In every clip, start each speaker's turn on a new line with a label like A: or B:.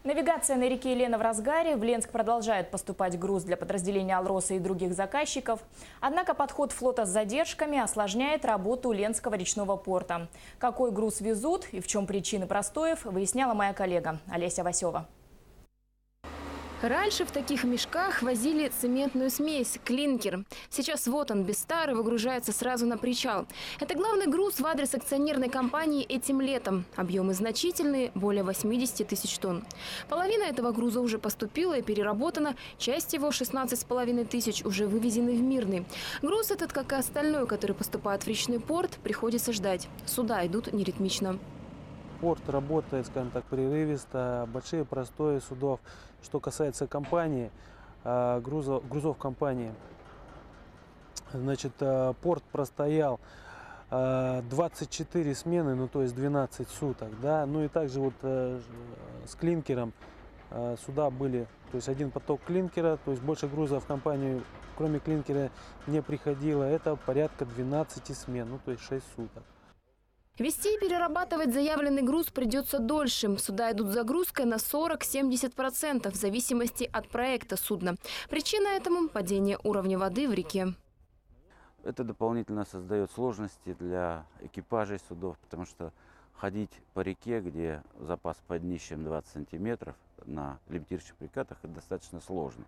A: Навигация на реке Лена в разгаре. В Ленск продолжает поступать груз для подразделения «Алроса» и других заказчиков. Однако подход флота с задержками осложняет работу Ленского речного порта. Какой груз везут и в чем причины простоев, выясняла моя коллега Олеся Васева.
B: Раньше в таких мешках возили цементную смесь – клинкер. Сейчас вот он, без тары, выгружается сразу на причал. Это главный груз в адрес акционерной компании этим летом. Объемы значительные – более 80 тысяч тонн. Половина этого груза уже поступила и переработана. Часть его – 16,5 тысяч – уже вывезены в Мирный. Груз этот, как и остальной, который поступает в речной порт, приходится ждать. Суда идут неритмично.
C: Порт работает, скажем так, прерывисто, большие простои судов. Что касается компании, грузов компании, значит, порт простоял 24 смены, ну то есть 12 суток, да. Ну и также вот с клинкером суда были, то есть один поток клинкера, то есть больше груза в компанию, кроме клинкера, не приходило. Это порядка 12 смен, ну то есть 6 суток.
B: Везти и перерабатывать заявленный груз придется дольше. Суда идут с загрузкой на 40–70% в зависимости от проекта судна. Причина этому – падение уровня воды в реке.
D: Это дополнительно создает сложности для экипажей судов, потому что ходить по реке, где запас под днищем 20 сантиметров, на лимитирующих прикатах, это достаточно сложно.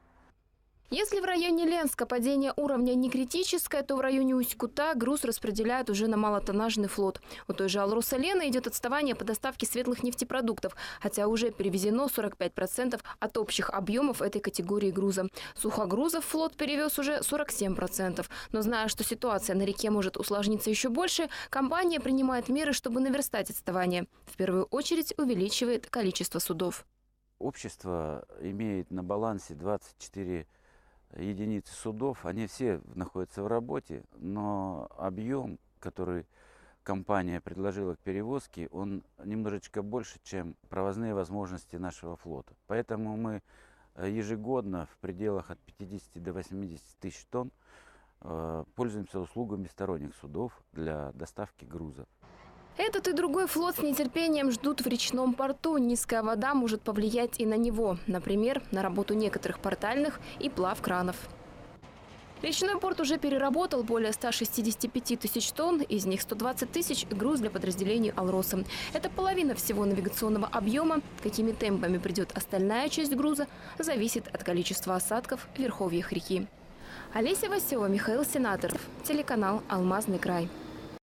B: Если в районе Ленска падение уровня не критическое, то в районе Усть-Кута груз распределяют уже на малотоннажный флот. У той же «Алроса Лена» идет отставание по доставке светлых нефтепродуктов, хотя уже перевезено 45% от общих объемов этой категории груза. Сухогрузов флот перевез уже 47%. Но зная, что ситуация на реке может усложниться еще больше, компания принимает меры, чтобы наверстать отставание. В первую очередь увеличивает количество судов.
D: Общество имеет на балансе 24 единицы судов, они все находятся в работе, но объем, который компания предложила к перевозке, он немножечко больше, чем провозные возможности нашего флота. Поэтому мы ежегодно в пределах от 50 до 80 тысяч тонн пользуемся услугами сторонних судов для доставки грузов.
B: Этот и другой флот с нетерпением ждут в речном порту. Низкая вода может повлиять и на него. Например, на работу некоторых портальных и плавкранов. Речной порт уже переработал более 165 тысяч тонн, из них 120 тысяч – груз для подразделений «Алроса». Это половина всего навигационного объема. Какими темпами придет остальная часть груза, зависит от количества осадков в верховьях реки. Олеся Васева, Михаил Сенаторов, телеканал «Алмазный край».